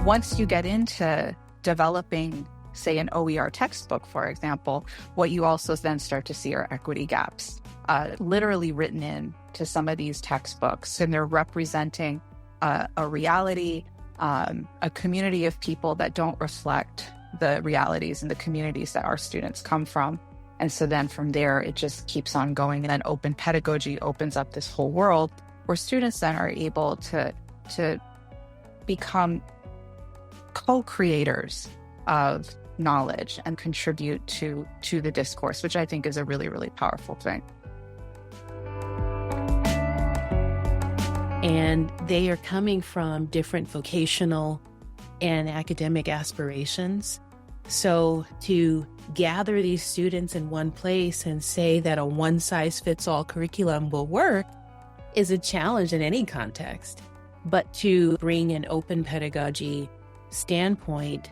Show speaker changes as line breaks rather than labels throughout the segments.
Once you get into developing, say, an OER textbook, for example, what you also then start to see are equity gaps, literally written in to some of these textbooks. And they're representing a reality, a community of people that don't reflect the realities and the communities that our students come from. And so then from there, it just keeps on going. And then open pedagogy opens up this whole world where students then are able to become co-creators of knowledge and contribute to the discourse, which I think is a really, really powerful thing.
And they are coming from different vocational and academic aspirations. So to gather these students in one place and say that a one-size-fits-all curriculum will work is a challenge in any context. But to bring an open pedagogy standpoint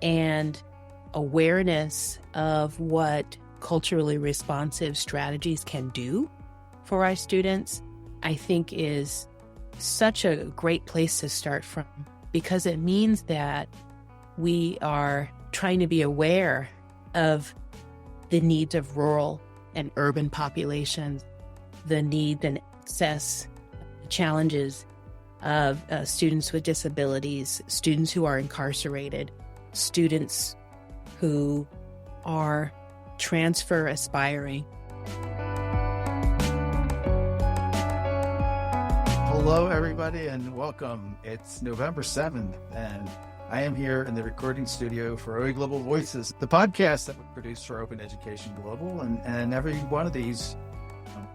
and awareness of what culturally responsive strategies can do for our students, I think is such a great place to start from, because it means that we are trying to be aware of the needs of rural and urban populations, the needs and access challenges of students with disabilities, students who are incarcerated, students who are transfer aspiring.
Hello, everybody, and welcome. It's November 7th, and I am here in the recording studio for OEGlobal Voices, the podcast that we produce for Open Education Global, and every one of these.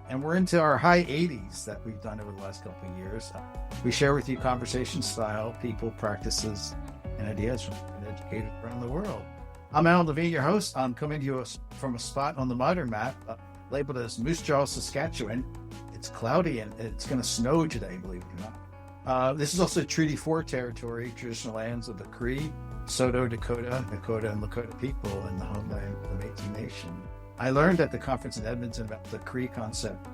And we're into our high 80s that we've done over the last couple of years. We share with you conversation style, people, practices, and ideas from educators around the world. I'm Alan Levine, your host. I'm coming to you from a spot on the modern map labeled as Moose Jaw, Saskatchewan. It's cloudy and it's going to snow today, believe it or not. This is also Treaty 4 territory, traditional lands of the Cree, Saulteaux, Dakota, and Lakota people, and the homeland of the Métis Nation. I learned at the conference in Edmonton about the Cree concept,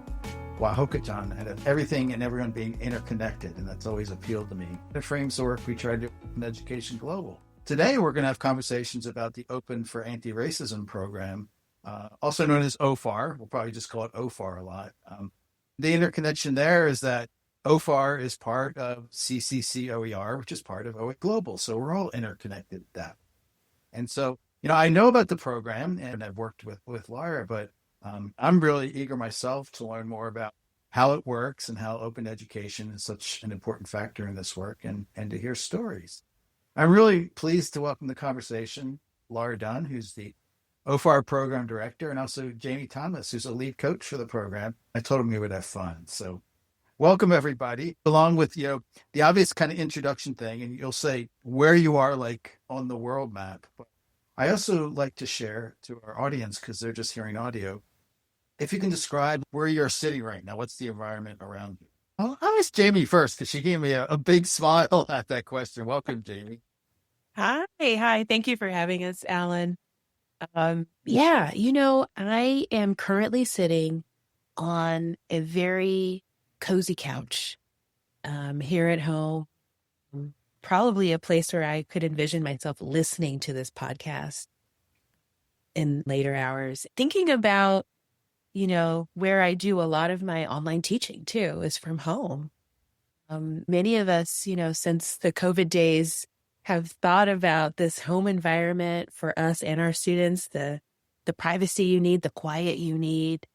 Wahokatan, and of everything and everyone being interconnected, and that's always appealed to me. It frames the work we try to do in Education Global. Today, we're going to have conversations about the Open for Anti-Racism program, also known as OFAR. We'll probably just call it OFAR a lot. The interconnection there is that OFAR is part of CCC OER, which is part of OEGlobal. So we're all interconnected with that. And so, I know about the program and I've worked with Laura, but I'm really eager myself to learn more about how it works and how open education is such an important factor in this work and to hear stories. I'm really pleased to welcome the conversation Laura Dunn, who's the OFAR program director, and also Jamie Thomas, who's a lead coach for the program. I told him we would have fun. So welcome, everybody, along with, the obvious kind of introduction thing, and you'll say where you are like on the world map. But I also like to share to our audience, because they're just hearing audio, if you can describe where you're sitting right now, what's the environment around you? I'll ask Jamie first, because she gave me a big smile at that question. Welcome, Jamie.
Hi. Thank you for having us, Alan. I am currently sitting on a very cozy couch here at home, probably a place where I could envision myself listening to this podcast in later hours, thinking about, where I do a lot of my online teaching too is from home. Many of us, since the COVID days, have thought about this home environment for us and our students, the privacy you need, the quiet you need,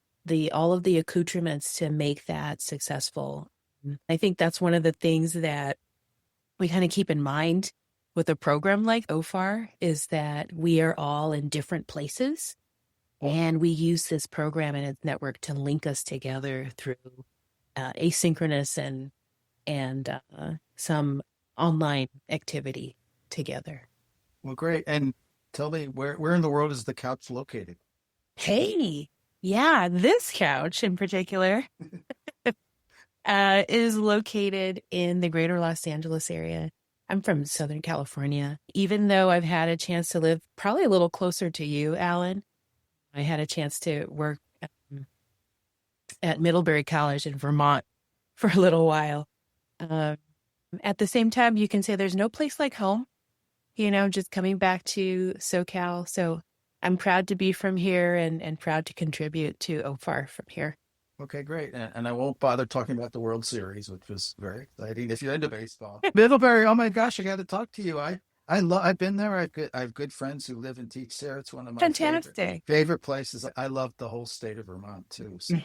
all of the accoutrements to make that successful. I think that's one of the things that we kind of keep in mind with a program like OFAR is that we are all in different places, and we use this program and its network to link us together through asynchronous and some online activity together.
Well, great. And tell me, where in the world is the couch located?
Hey, yeah, this couch in particular is located in the greater Los Angeles area. I'm from Southern California. Even though I've had a chance to live probably a little closer to you, Alan, I had a chance to work at Middlebury College in Vermont for a little while. At the same time, you can say there's no place like home, just coming back to SoCal. So I'm proud to be from here and proud to contribute to OFAR from here.
Okay, great. And I won't bother talking about the World Series, which was very exciting if you're into baseball. Middlebury, oh my gosh, I got to talk to you. I've been there. I have good friends who live and teach there. It's one of my favorite places. I love the whole state of Vermont too. So.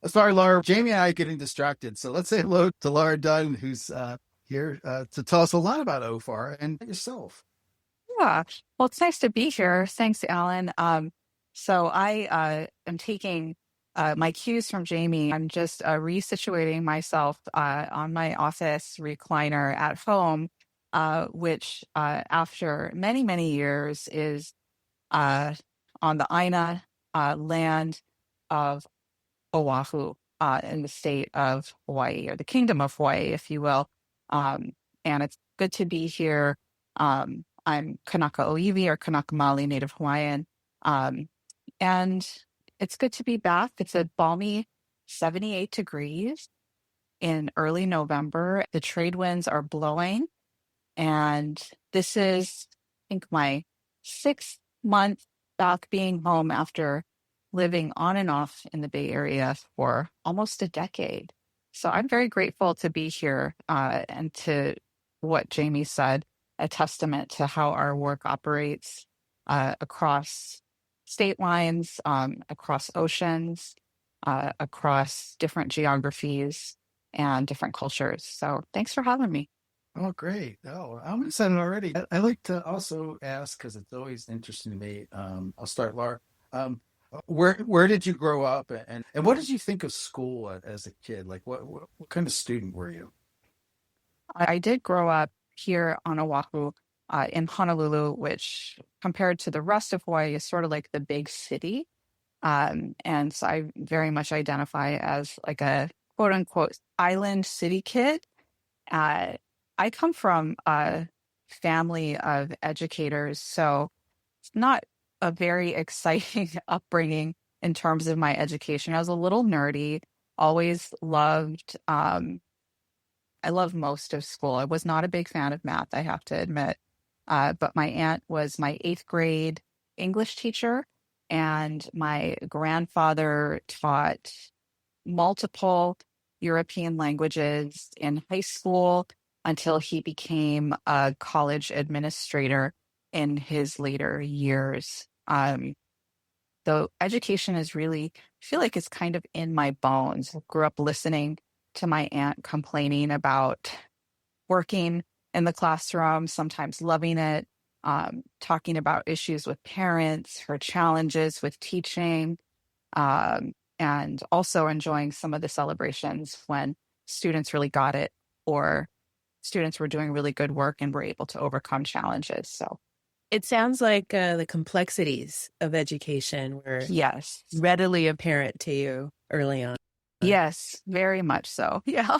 Sorry, Laura. Jamie and I are getting distracted. So let's say hello to Laura Dunn, who's here to tell us a lot about OFAR and yourself.
Yeah, well, it's nice to be here. Thanks, Alan. So I am taking my cues from Jamie. I'm just resituating myself on my office recliner at home, which after many, many years is on the Aina land of Oahu in the state of Hawaii, or the Kingdom of Hawaii, if you will. And it's good to be here. I'm Kanaka Oiwi, or Kanaka Maoli Native Hawaiian. And it's good to be back. It's a balmy 78 degrees in early November. The trade winds are blowing. And this is, I think, my 6th month back being home after living on and off in the Bay Area for almost a decade. So I'm very grateful to be here and to what Jamie said, a testament to how our work operates across state lines, across oceans, across different geographies and different cultures. So thanks for having me.
Oh, great. Oh, I'm excited already. I like to also ask, because it's always interesting to me. I'll start, Laura. Where did you grow up, and what did you think of school as a kid? Like, what kind of student were you?
I did grow up here on Oahu, in Honolulu, which compared to the rest of Hawaii is sort of like the big city. And so I very much identify as like a quote unquote island city kid. I come from a family of educators, so it's not a very exciting upbringing in terms of my education. I was a little nerdy, always loved, I loved most of school. I was not a big fan of math, I have to admit. But my aunt was my 8th grade English teacher, and my grandfather taught multiple European languages in high school until he became a college administrator in his later years. So education is really, I feel like it's kind of in my bones. I grew up listening to my aunt complaining about working in the classroom, sometimes loving it, talking about issues with parents, her challenges with teaching, and also enjoying some of the celebrations when students really got it, or students were doing really good work and were able to overcome challenges. So
it sounds like the complexities of education were
yes,
readily apparent to you early on.
Yes, very much so. Yeah.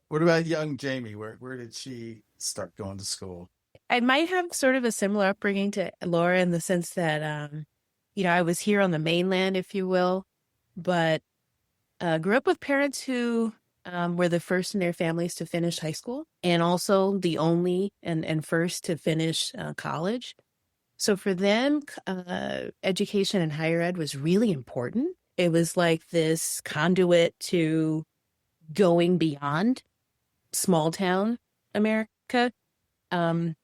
What about young Jamie? Where did she start going to school?
I might have sort of a similar upbringing to Laura in the sense that, I was here on the mainland, if you will, but grew up with parents who were the first in their families to finish high school, and also the only and first to finish college. So for them, education and higher ed was really important. It was like this conduit to going beyond small town America. And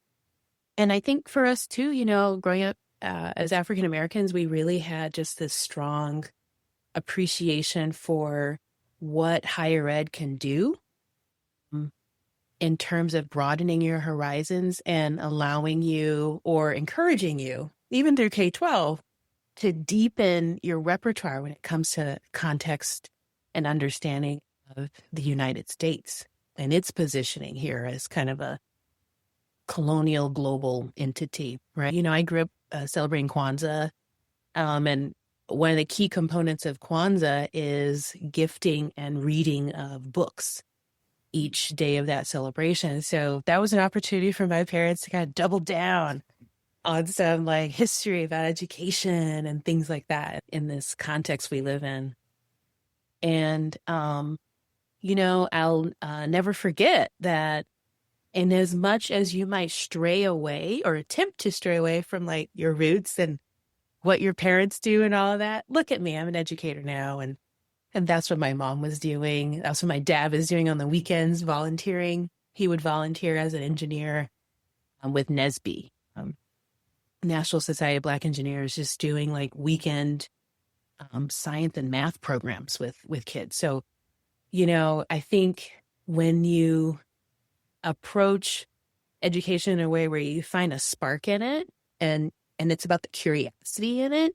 I think for us too, growing up as African Americans, we really had just this strong appreciation for what higher ed can do in terms of broadening your horizons and allowing you, or encouraging you, even through K-12, to deepen your repertoire when it comes to context and understanding of the United States and its positioning here as kind of a colonial global entity, right? I grew up celebrating Kwanzaa, and one of the key components of Kwanzaa is gifting and reading of books each day of that celebration. So that was an opportunity for my parents to kind of double down on some like history about education and things like that in this context we live in. And I'll never forget that. And as much as you might stray away or attempt to stray away from like your roots and what your parents do and all of that, look at me, I'm an educator now. And that's what my mom was doing. That's what my dad was doing on the weekends, volunteering. He would volunteer as an engineer with NSBE, National Society of Black Engineers, just doing like weekend science and math programs with kids. So, I think when you approach education in a way where you find a spark in it and it's about the curiosity in it,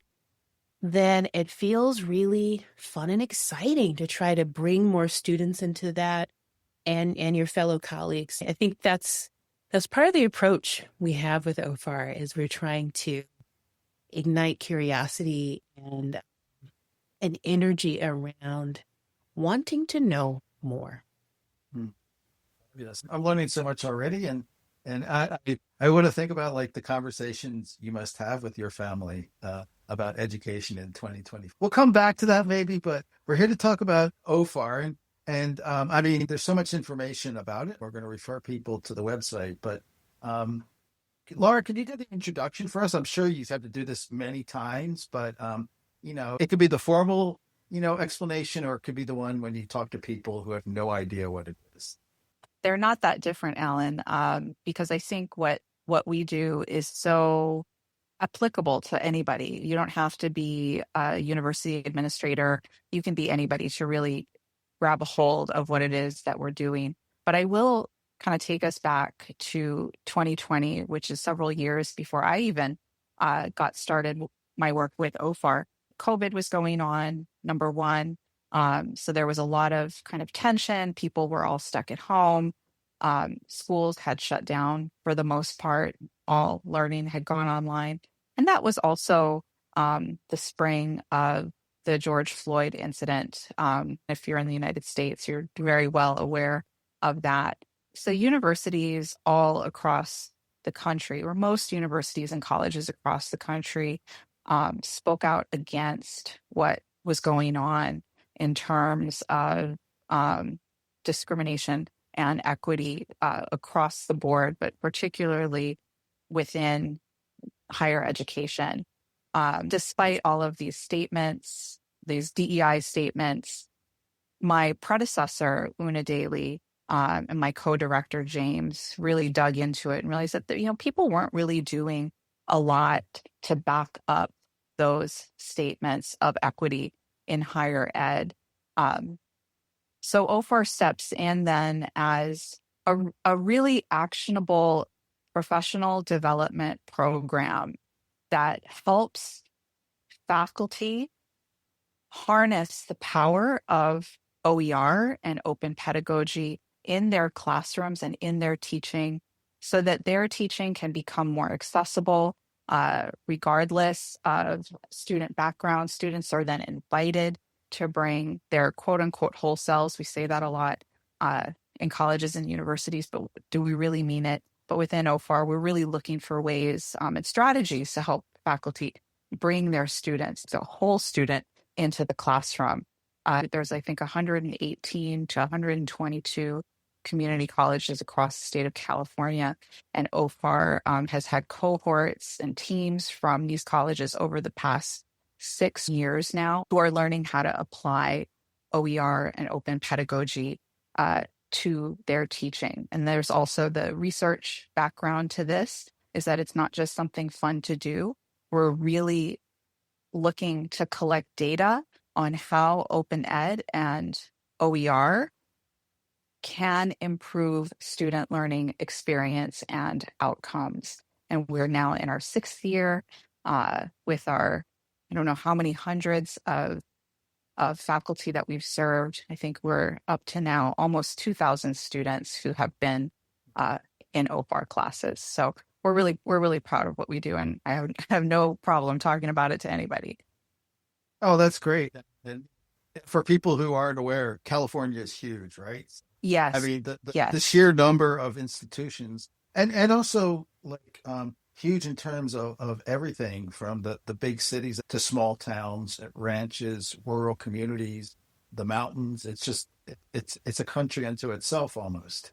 then it feels really fun and exciting to try to bring more students into that and your fellow colleagues. I think that's part of the approach we have with OFAR is we're trying to ignite curiosity and an energy around wanting to know more.
Yes, I'm learning so much already, and I want to think about like the conversations you must have with your family about education in 2020. We'll come back to that maybe, but we're here to talk about OFAR, and I mean, there's so much information about it. We're going to refer people to the website, but Laura, can you do the introduction for us? I'm sure you've had to do this many times, but it could be the formal explanation, or it could be the one when you talk to people who have no idea what it is.
They're not that different, Alan, because I think what we do is so applicable to anybody. You don't have to be a university administrator. You can be anybody to really grab a hold of what it is that we're doing. But I will kind of take us back to 2020, which is several years before I even got started my work with OFAR. COVID was going on, number one. So there was a lot of kind of tension. People were all stuck at home. Schools had shut down for the most part. All learning had gone online. And that was also the spring of the George Floyd incident. If you're in the United States, you're very well aware of that. So universities all across the country, or most universities and colleges across the country, spoke out against what was going on in terms of discrimination and equity across the board, but particularly within higher education. Despite all of these statements, these DEI statements, my predecessor, Una Daly, and my co-director, James, really dug into it and realized that people weren't really doing a lot to back up those statements of equity in higher ed. So OFAR steps in then as a really actionable professional development program that helps faculty harness the power of OER and open pedagogy in their classrooms and in their teaching so that their teaching can become more accessible, regardless of student background. Students are then invited to bring their quote unquote whole selves. We say that a lot in colleges and universities, but do we really mean it? But within OFAR, we're really looking for ways and strategies to help faculty bring their students, the whole student, into the classroom. There's, I think, 118 to 122 community colleges across the state of California, and OFAR has had cohorts and teams from these colleges over the past 6 years now who are learning how to apply OER and open pedagogy to their teaching. And there's also the research background to this, is that it's not just something fun to do. We're really looking to collect data on how open ed and OER can improve student learning experience and outcomes. And we're now in our 6th year with our, I don't know how many hundreds of faculty that we've served. I think we're up to now almost 2,000 students who have been in OFAR classes. So we're really proud of what we do, and I have no problem talking about it to anybody.
Oh, that's great. And for people who aren't aware, California is huge, right?
Yes.
I mean,
yes.
the sheer number of institutions, and also like huge in terms of everything from the big cities to small towns, ranches, rural communities. the mountains. It's a country unto itself almost.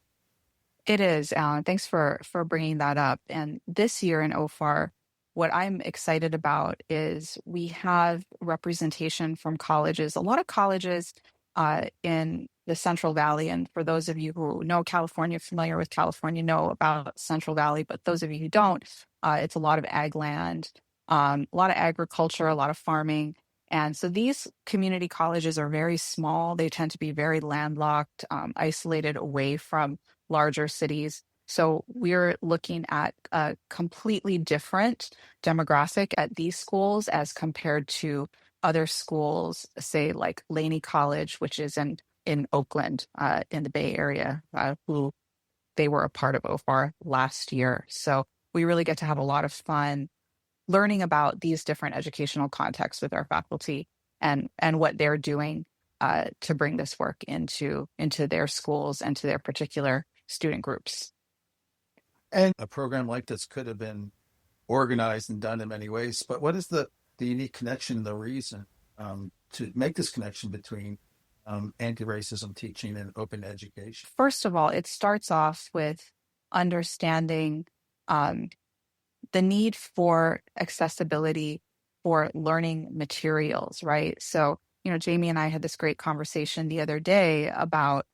It is, Alan. Thanks for bringing that up. And this year in OFAR, what I'm excited about is we have representation from colleges. A lot of colleges in the Central Valley, and for those of you who know California, familiar with California, know about Central Valley. But those of you who don't, it's a lot of ag land, a lot of agriculture, a lot of farming. And so these community colleges are very small. They tend to be very landlocked, isolated away from larger cities. So we're looking at a completely different demographic at these schools as compared to other schools, say like Laney College, which is in Oakland, in the Bay Area, who they were a part of OFAR last year. So we really get to have a lot of fun learning about these different educational contexts with our faculty and what they're doing to bring this work into their schools and to their particular student groups.
And a program like this could have been organized and done in many ways, but what is the unique connection, the reason to make this connection between anti-racism teaching and open education?
First of all, it starts off with understanding the need for accessibility for learning materials, right? So, Jamie and I had this great conversation the other day about,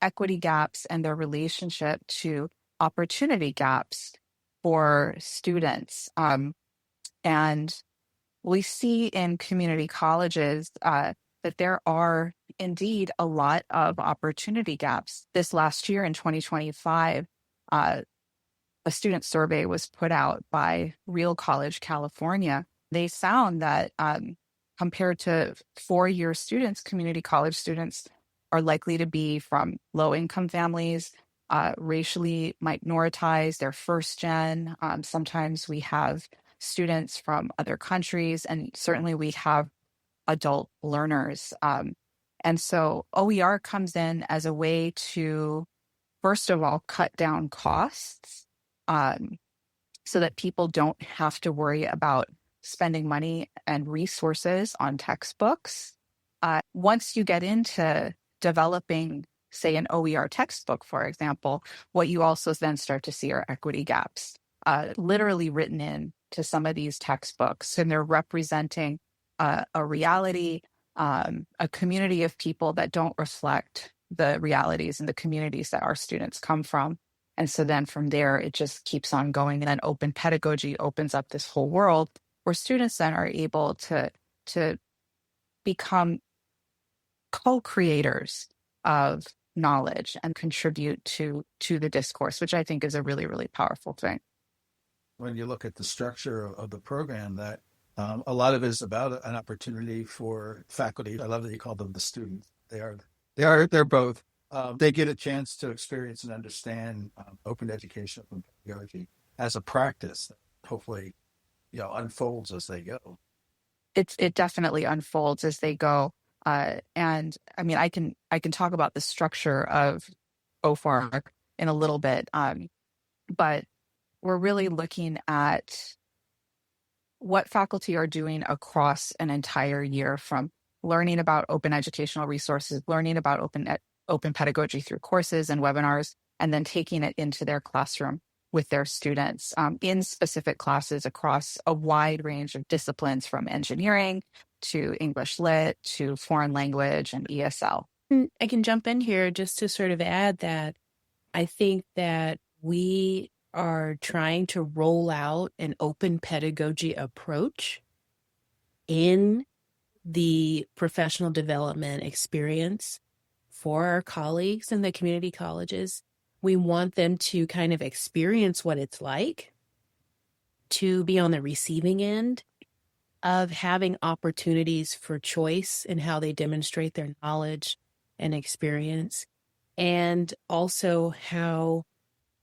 equity gaps and their relationship to opportunity gaps for students. And we see in community colleges that there are indeed a lot of opportunity gaps. This last year in 2025, a student survey was put out by Real College California. They found that compared to four-year students, community college students are likely to be from low-income families, racially minoritized, they're first gen. Sometimes we have students from other countries, and certainly we have adult learners. And so OER comes in as a way to, first of all, cut down costs so that people don't have to worry about spending money and resources on textbooks. Once you get into developing, say, an OER textbook, for example, what you also then start to see are equity gaps, literally written in to some of these textbooks. And they're representing a reality, a community of people that don't reflect the realities and the communities that our students come from. And so then from there, it just keeps on going. And then open pedagogy opens up this whole world where students then are able to become co-creators of knowledge and contribute to the discourse, which I think is a really, really powerful thing.
When you look at the structure of the program, that a lot of it is about an opportunity for faculty. I love that you call them the students. They're both. They get a chance to experience and understand open education, open pedagogy as a practice that hopefully, unfolds as they go.
It definitely unfolds as they go. And I mean, I can talk about the structure of OFAR in a little bit, but we're really looking at what faculty are doing across an entire year, from learning about open educational resources, learning about open pedagogy through courses and webinars, and then taking it into their classroom with their students in specific classes across a wide range of disciplines, from engineering to English Lit to foreign language and ESL.
I can jump in here just to sort of add that I think that we are trying to roll out an open pedagogy approach in the professional development experience for our colleagues in the community colleges. We want them to kind of experience what it's like to be on the receiving end of having opportunities for choice in how they demonstrate their knowledge and experience, and also how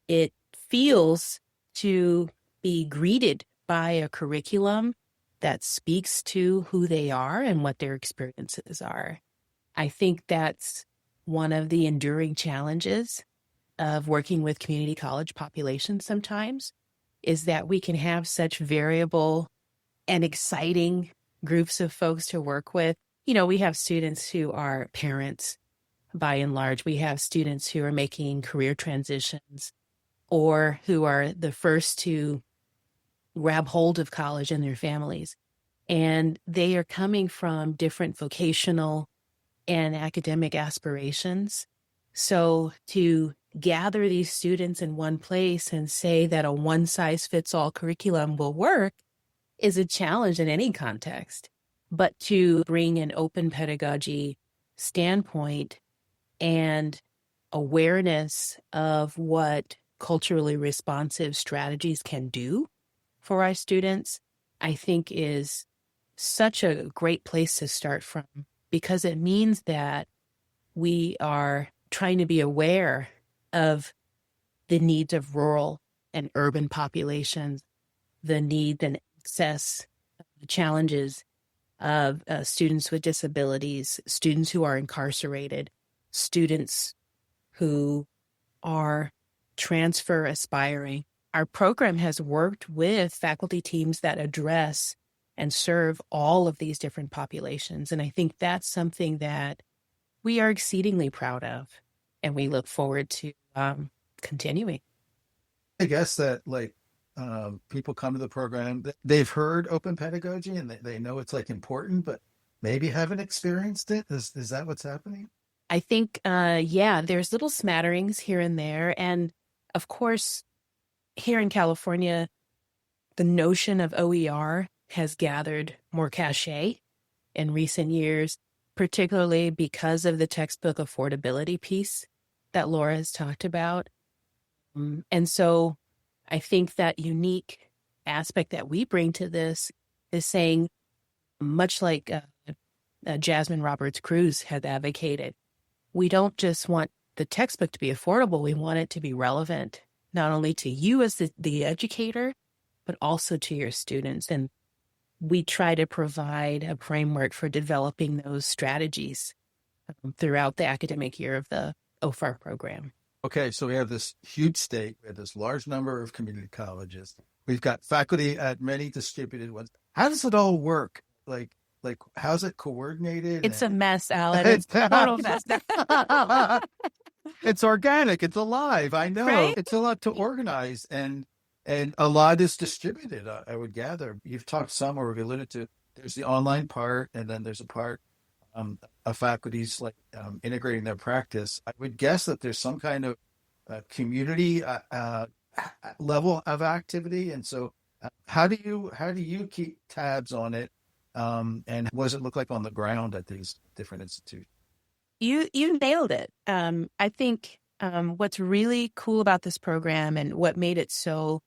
it feels to be greeted by a curriculum that speaks to who they are and what their experiences are. I think that's one of the enduring challenges of working with community college populations sometimes, is that we can have such variable and exciting groups of folks to work with we have students who are parents by and large. We have students who are making career transitions or who are the first to grab hold of college and their families. And they are coming from different vocational and academic aspirations. So to gather these students in one place and say that a one-size-fits-all curriculum will work is a challenge in any context. But to bring an open pedagogy standpoint and awareness of what culturally responsive strategies can do for our students, I think is such a great place to start from, because it means that we are trying to be aware of the needs of rural and urban populations, the needs and access, the challenges of students with disabilities, students who are incarcerated, students who are transfer aspiring. Our program has worked with faculty teams that address and serve all of these different populations. And I think that's something that we are exceedingly proud of, and we look forward to continuing.
I guess that people come to the program, they've heard open pedagogy and they know it's important, but maybe haven't experienced it. Is that what's happening?
I think, there's little smatterings here and there. And of course, here in California, the notion of OER has gathered more cachet in recent years, particularly because of the textbook affordability piece that Laura has talked about. And so I think that unique aspect that we bring to this is saying, much like Jasmine Roberts Cruz had advocated, we don't just want the textbook to be affordable, we want it to be relevant, not only to you as the educator, but also to your students. And we try to provide a framework for developing those strategies throughout the academic year of the OFAR program.
Okay, so we have this huge state, we have this large number of community colleges. We've got faculty at many distributed ones. How does it all work? Like how's it coordinated?
It's a mess, Alan. It's a total mess.
It's organic. It's alive. I know.
Right?
It's a lot to organize, and a lot is distributed, I would gather. You've talked some, or we've alluded to, there's the online part, and then there's a part of faculty's integrating their practice. I would guess that there's some kind of community level of activity. And so how do you keep tabs on it? And what does it look like on the ground at these different institutions?
You nailed it. I think what's really cool about this program and what made it so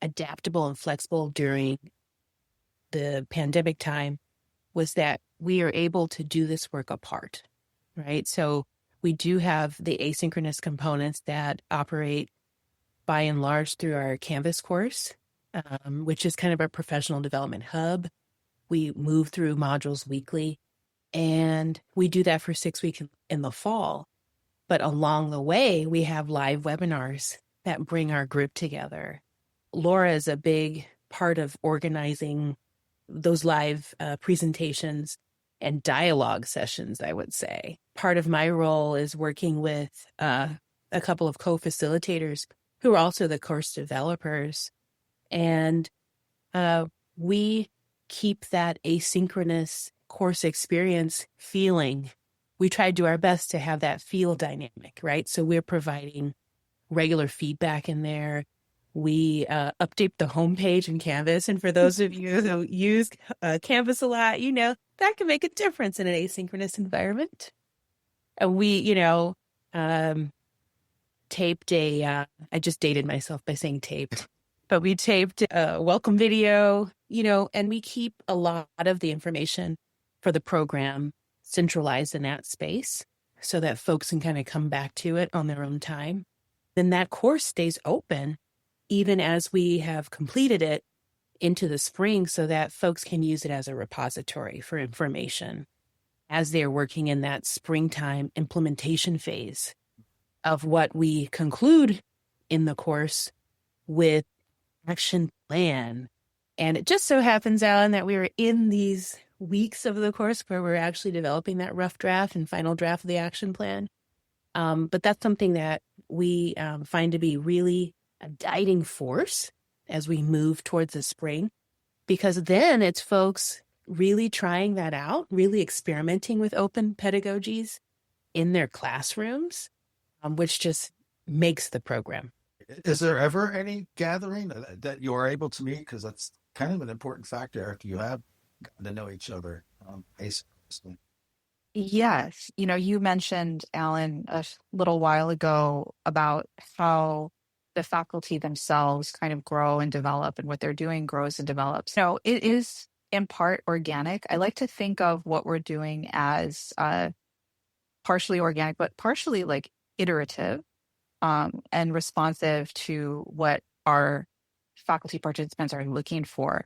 adaptable and flexible during the pandemic time was that we are able to do this work apart, right? So we do have the asynchronous components that operate by and large through our Canvas course, which is kind of a professional development hub. We move through modules weekly, and we do that for 6 weeks in the fall. But along the way, we have live webinars that bring our group together. Laura is a big part of organizing those live presentations and dialogue sessions, I would say. Part of my role is working with a couple of co-facilitators who are also the course developers. And we keep that asynchronous course experience feeling. We try to do our best to have that feel dynamic, right? So we're providing regular feedback in there. We update the homepage in Canvas. And for those of you who use Canvas a lot, that can make a difference in an asynchronous environment. And we, taped I just dated myself by saying taped, but we taped a welcome video, and we keep a lot of the information for the program centralized in that space so that folks can kind of come back to it on their own time. Then that course stays open even as we have completed it into the spring so that folks can use it as a repository for information as they're working in that springtime implementation phase of what we conclude in the course with action plan. And it just so happens, Alan, that we were in these weeks of the course where we're actually developing that rough draft and final draft of the action plan. But that's something that we find to be really a guiding force as we move towards the spring, because then it's folks really trying that out, really experimenting with open pedagogies in their classrooms, which just makes the program.
Is there ever any gathering that you are able to meet? Because that's kind of an important factor after you have gotten to know each other asynchronously.
Yes. You mentioned, Alan, a little while ago about how the faculty themselves kind of grow and develop, and what they're doing grows and develops. So it is in part organic. I like to think of what we're doing as partially organic, but partially like iterative and responsive to what our faculty participants are looking for.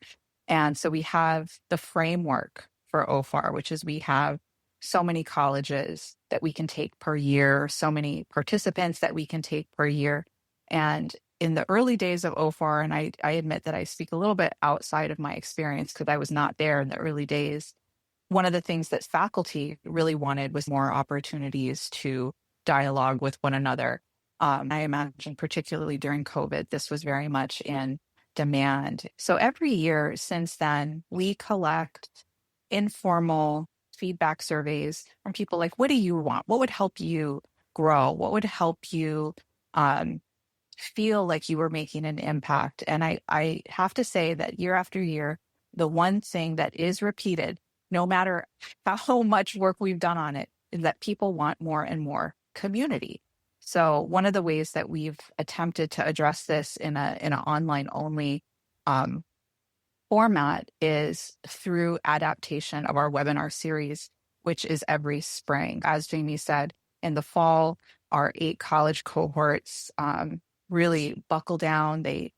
And so we have the framework for OFAR, which is we have so many colleges that we can take per year, so many participants that we can take per year. And in the early days of OFAR, and I admit that I speak a little bit outside of my experience because I was not there in the early days, one of the things that faculty really wanted was more opportunities to dialogue with one another. I imagine particularly during COVID, this was very much in demand. So every year since then, we collect informal feedback surveys from people like, what do you want? What would help you grow? What would help you feel like you were making an impact? And I have to say that year after year, the one thing that is repeated, no matter how much work we've done on it, is that people want more and more community. So one of the ways that we've attempted to address this in an online only format is through adaptation of our webinar series, which is every spring. As Jamie said, in the fall, our 8 college cohorts really buckle down. They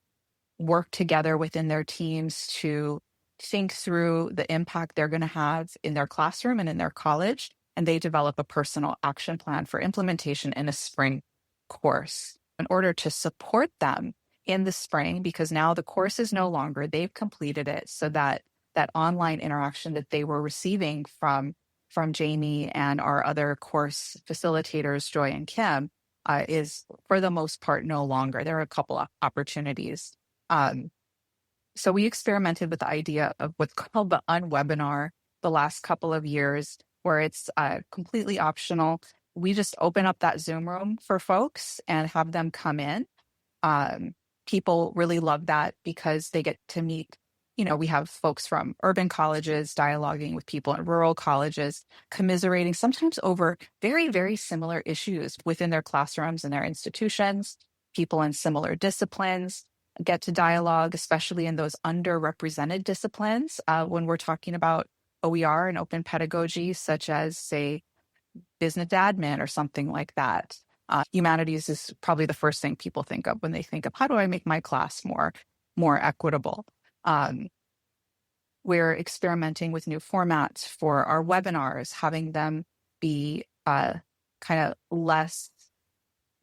work together within their teams to think through the impact they're going to have in their classroom and in their college, and they develop a personal action plan for implementation in a spring course in order to support them in the spring, because now the course is no longer, they've completed it, so that that online interaction that they were receiving from Jamie and our other course facilitators, Joy and Kim, is for the most part no longer. There are a couple of opportunities. So we experimented with the idea of what's called the unwebinar the last couple of years, where it's completely optional. We just open up that Zoom room for folks and have them come in. People really love that because they get to meet, we have folks from urban colleges dialoguing with people in rural colleges, commiserating sometimes over very, very similar issues within their classrooms and their institutions. People in similar disciplines get to dialogue, especially in those underrepresented disciplines when we're talking about OER and open pedagogy, such as, say, business admin or something like that. Humanities is probably the first thing people think of when they think of how do I make my class more equitable. We're experimenting with new formats for our webinars, having them be kind of less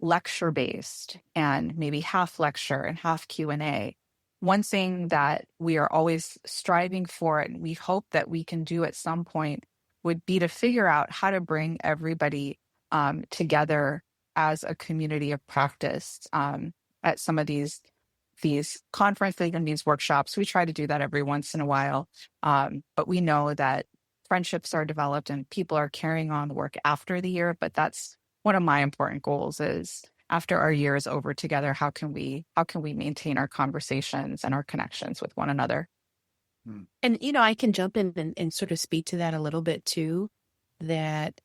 lecture-based and maybe half lecture and half Q&A. One thing that we are always striving for, and we hope that we can do at some point, would be to figure out how to bring everybody together as a community of practice at some of these conferences and these workshops. We try to do that every once in a while, but we know that friendships are developed and people are carrying on the work after the year. But that's one of my important goals is, after our year is over together, how can we maintain our conversations and our connections with one another?
And, I can jump in and sort of speak to that a little bit too, that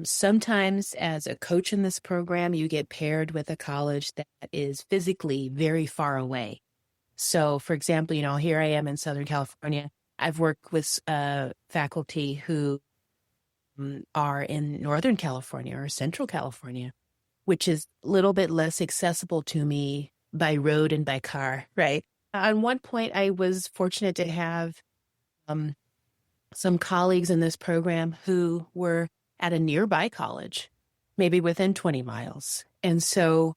sometimes as a coach in this program, you get paired with a college that is physically very far away. So, for example, here I am in Southern California. I've worked with faculty who are in Northern California or Central California, which is a little bit less accessible to me by road and by car, right? On one point, I was fortunate to have some colleagues in this program who were at a nearby college, maybe within 20 miles. And so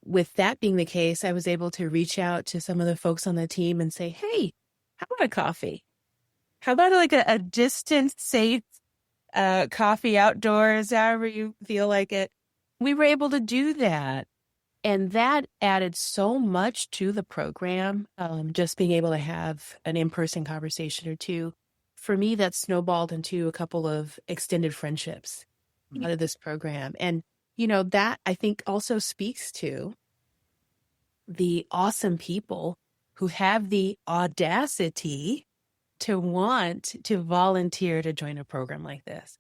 with that being the case, I was able to reach out to some of the folks on the team and say, hey, how about a coffee? how about like a distance safe coffee outdoors, however you feel like it. We were able to do that. And that added so much to the program, just being able to have an in-person conversation or two. For me, that snowballed into a couple of extended friendships out of this program. And, that I think also speaks to the awesome people who have the audacity to want to volunteer to join a program like this.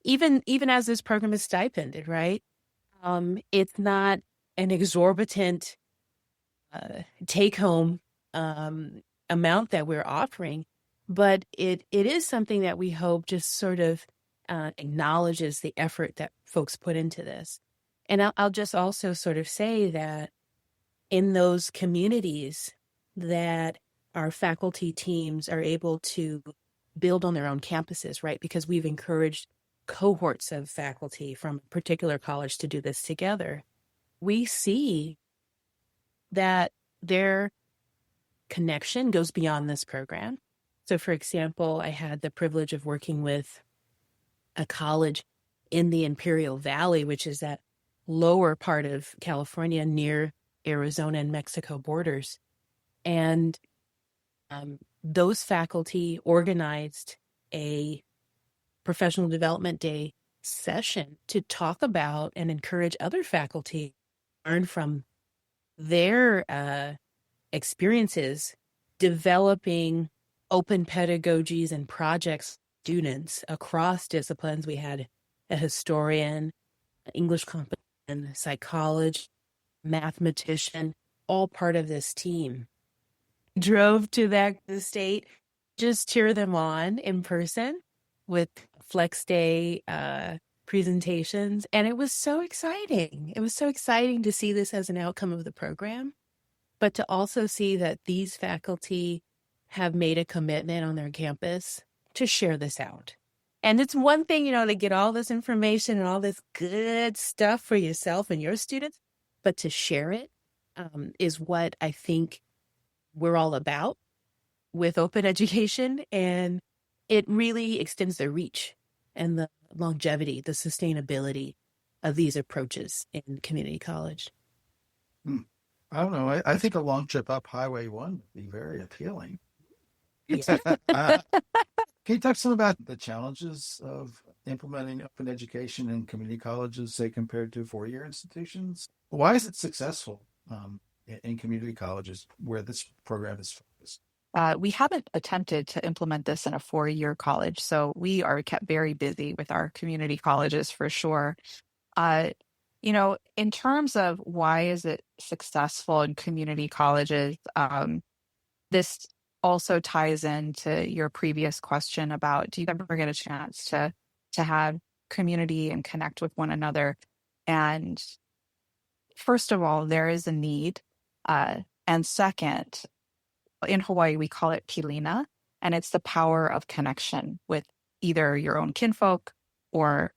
Even as this program is stipended, right? It's not an exorbitant take-home amount that we're offering, but it is something that we hope just sort of acknowledges the effort that folks put into this. And I'll just also sort of say that in those communities that our faculty teams are able to build on their own campuses, right? Because we've encouraged cohorts of faculty from a particular college to do this together. We see that their connection goes beyond this program. So, for example, I had the privilege of working with a college in the Imperial Valley, which is that lower part of California near Arizona and Mexico borders. And those faculty organized a professional development day session to talk about and encourage other faculty to learn from their experiences developing open pedagogies and projects students across disciplines. We had a historian, English competent, psychologist, mathematician, all part of this team. Drove to the state, just cheer them on in person with Flex Day presentations. And it was so exciting. It was so exciting to see this as an outcome of the program, but to also see that these faculty have made a commitment on their campus to share this out. And it's one thing, to get all this information and all this good stuff for yourself and your students, but to share it is what I think we're all about with open education. And it really extends the reach and the longevity, the sustainability of these approaches in community college.
I don't know. I think a long trip up Highway 1 would be very appealing.
Yeah.
Can you talk some about the challenges of implementing open education in community colleges, say, compared to four-year institutions? Why is it successful in community colleges where this program is focused?
We haven't attempted to implement this in a four-year college, so we are kept very busy with our community colleges for sure. In terms of why is it successful in community colleges, this also ties into your previous question about, do you ever get a chance to have community and connect with one another? And first of all, there is a need. And second, in Hawaii, we call it pilina, and it's the power of connection with either your own kinfolk or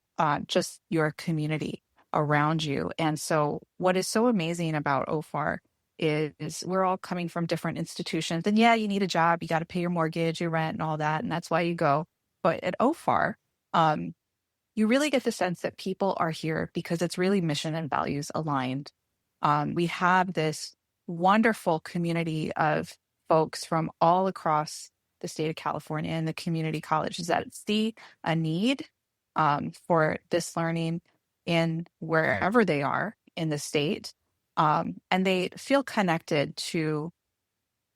just your community around you. And so what is so amazing about OFAR is we're all coming from different institutions. And yeah, you need a job, you got to pay your mortgage, your rent, and all that. And that's why you go. But at OFAR, you really get the sense that people are here because it's really mission and values aligned. We have this wonderful community of folks from all across the state of California and the community colleges that see a need for this learning in wherever they are in the state. And they feel connected to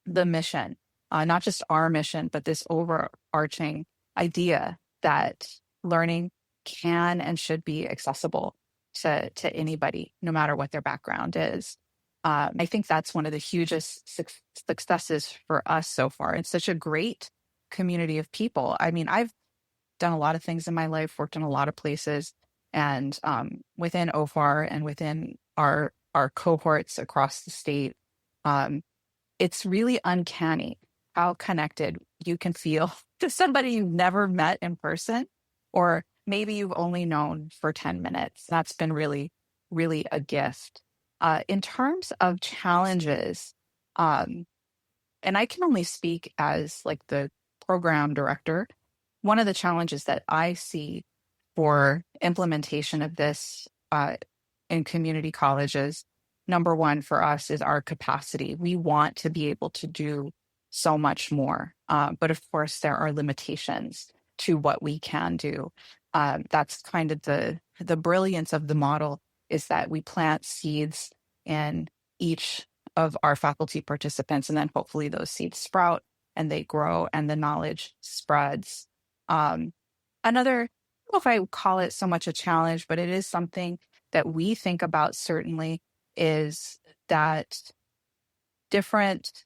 the mission, not just our mission, but this overarching idea that learning can and should be accessible to anybody, no matter what their background is. I think that's one of the hugest successes for us so far. It's such a great community of people. I mean, I've done a lot of things in my life, worked in a lot of places, and within OFAR and within our cohorts across the state, it's really uncanny how connected you can feel to somebody you've never met in person, or maybe you've only known for 10 minutes. That's been really, really a gift. In terms of challenges, and I can only speak as like the program director, one of the challenges that I see for implementation of this in community colleges, number one for us is our capacity. We want to be able to do so much more. But of course, there are limitations to what we can do. That's kind of the brilliance of the model, is that we plant seeds in each of our faculty participants, and then hopefully those seeds sprout and they grow and the knowledge spreads. Another, I don't know if I would call it so much a challenge, but it is something that we think about certainly, is that different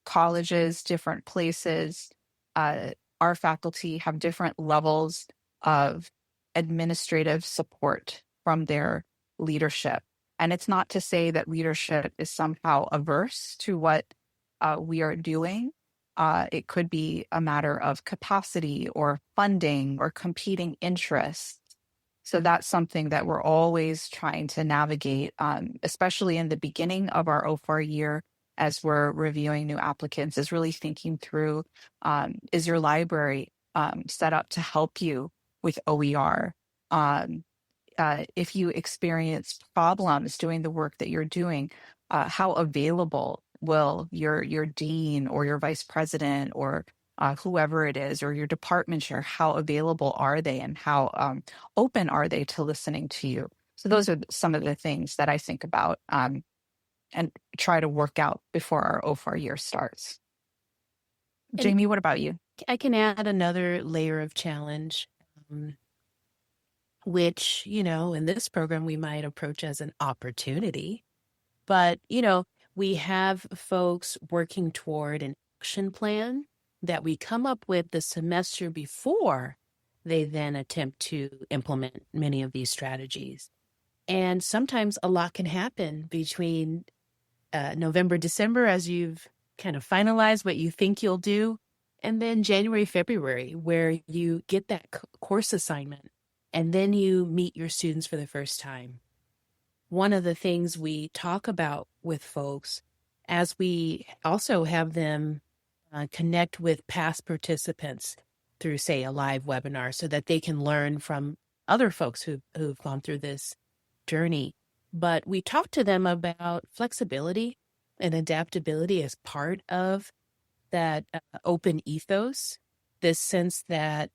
colleges, different places, our faculty have different levels of administrative support from their leadership. And it's not to say that leadership is somehow averse to what we are doing. It could be a matter of capacity or funding or competing interests. So that's something that we're always trying to navigate, especially in the beginning of our OFAR year, as we're reviewing new applicants, is really thinking through, is your library set up to help you with OER? If you experience problems doing the work that you're doing, how available will your dean or your vice president or whoever it is, or your department chair, how available are they, and how open are they to listening to you? So those are some of the things that I think about and try to work out before our OFAR year starts.
And
Jamie, what about you?
I can add another layer of challenge, which, in this program we might approach as an opportunity. But, we have folks working toward an action plan that we come up with the semester before they then attempt to implement many of these strategies. And sometimes a lot can happen between November, December, as you've kind of finalized what you think you'll do, and then January, February, where you get that course assignment, and then you meet your students for the first time. One of the things we talk about with folks, as we also have them connect with past participants through, say, a live webinar, so that they can learn from other folks who've gone through this journey. But we talk to them about flexibility and adaptability as part of that open ethos, this sense that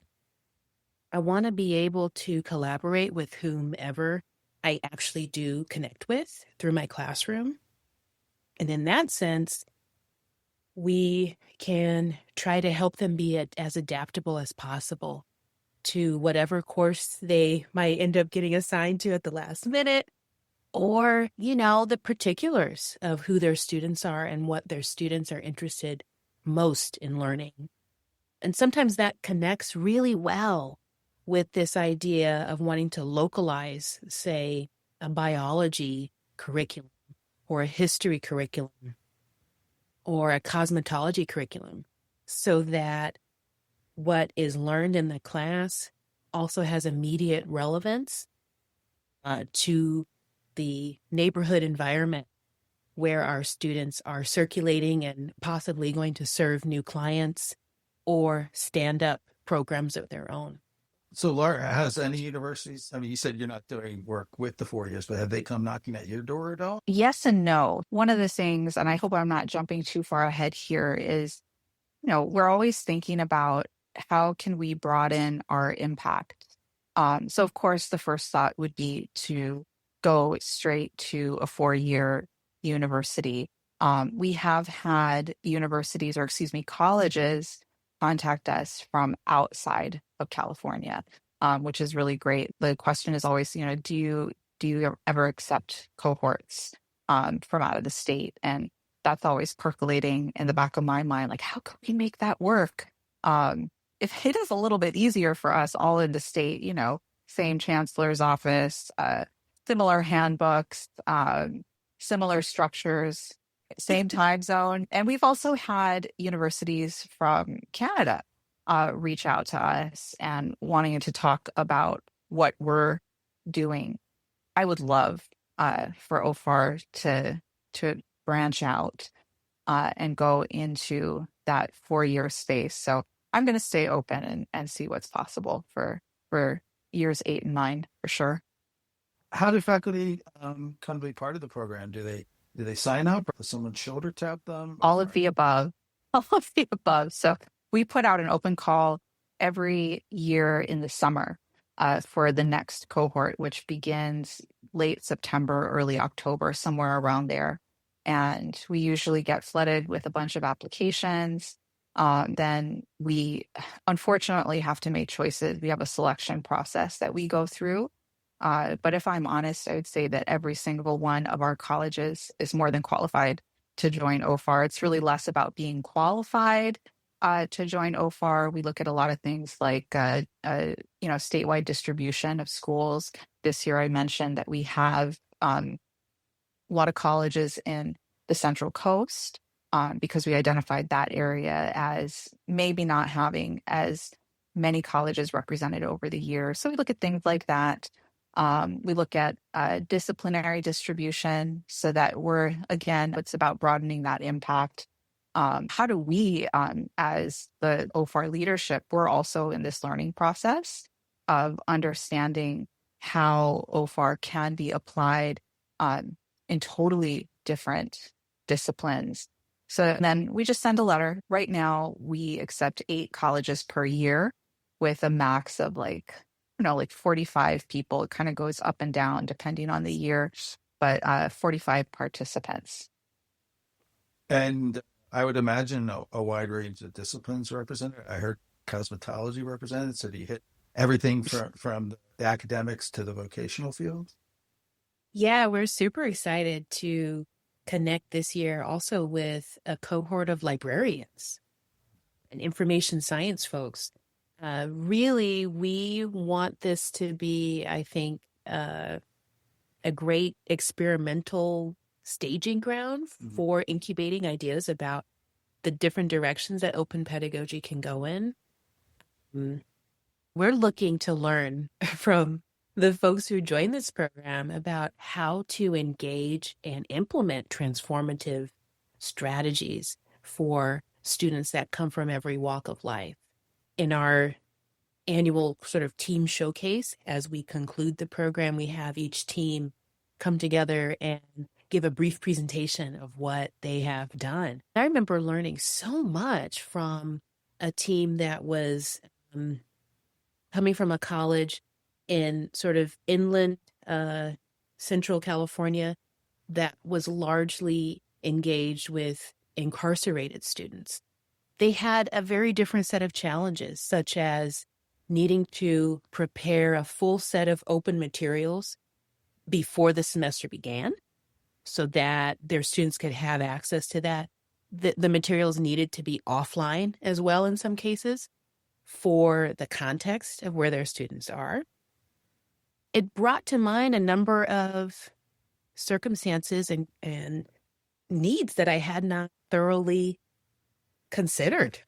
I want to be able to collaborate with whomever I actually do connect with through my classroom. And in that sense, we can try to help them be as adaptable as possible to whatever course they might end up getting assigned to at the last minute, or, the particulars of who their students are and what their students are interested most in learning. And sometimes that connects really well with this idea of wanting to localize, say, a biology curriculum or a history curriculum or a cosmetology curriculum, so that what is learned in the class also has immediate relevance to the neighborhood environment where our students are circulating and possibly going to serve new clients or stand up programs of their own.
So, Laura, has any universities, you said you're not doing work with the 4 years, but have they come knocking at your door at all?
Yes and no. One of the things, and I hope I'm not jumping too far ahead here, is, we're always thinking about how can we broaden our impact. So, of course, the first thought would be to go straight to a 4-year university. We have had colleges contact us from outside of California, which is really great. The question is always, do you ever accept cohorts from out of the state? And that's always percolating in the back of my mind, like, how can we make that work? If it is a little bit easier for us all in the state, same chancellor's office, similar handbooks, similar structures, same time zone. And we've also had universities from Canada reach out to us and wanting to talk about what we're doing. I would love for OFAR to branch out and go into that 4-year space. So I'm going to stay open and see what's possible for years 8 and 9 for sure.
How do faculty come to be part of the program? Do they sign up, or does someone shoulder tap them?
All of the above. All of the above. So we put out an open call every year in the summer for the next cohort, which begins late September, early October, somewhere around there. And we usually get flooded with a bunch of applications. Then we unfortunately have to make choices. We have a selection process that we go through. But if I'm honest, I would say that every single one of our colleges is more than qualified to join OFAR. It's really less about being qualified to join OFAR. We look at a lot of things like, statewide distribution of schools. This year, I mentioned that we have a lot of colleges in the Central Coast because we identified that area as maybe not having as many colleges represented over the years. So we look at things like that. We look at disciplinary distribution so that it's about broadening that impact. How do we, as the OFAR leadership, we're also in this learning process of understanding how OFAR can be applied in totally different disciplines. So then we just send a letter. Right now, we accept 8 colleges per year with a max of like 45 people. It kind of goes up and down depending on the year, but 45 participants.
And I would imagine a wide range of disciplines represented. I heard cosmetology represented. So do you hit everything from the academics to the vocational field?
Yeah, we're super excited to connect this year also with a cohort of librarians and information science folks. Really, we want this to be, I think, a great experimental staging ground for incubating ideas about the different directions that open pedagogy can go in. We're looking to learn from the folks who join this program about how to engage and implement transformative strategies for students that come from every walk of life. In our annual sort of team showcase, as we conclude the program, we have each team come together and give a brief presentation of what they have done. I remember learning so much from a team that was coming from a college in sort of inland Central California that was largely engaged with incarcerated students. They had a very different set of challenges, such as needing to prepare a full set of open materials before the semester began so that their students could have access to that. The materials needed to be offline as well in some cases for the context of where their students are. It brought to mind a number of circumstances and needs that I had not thoroughly considered.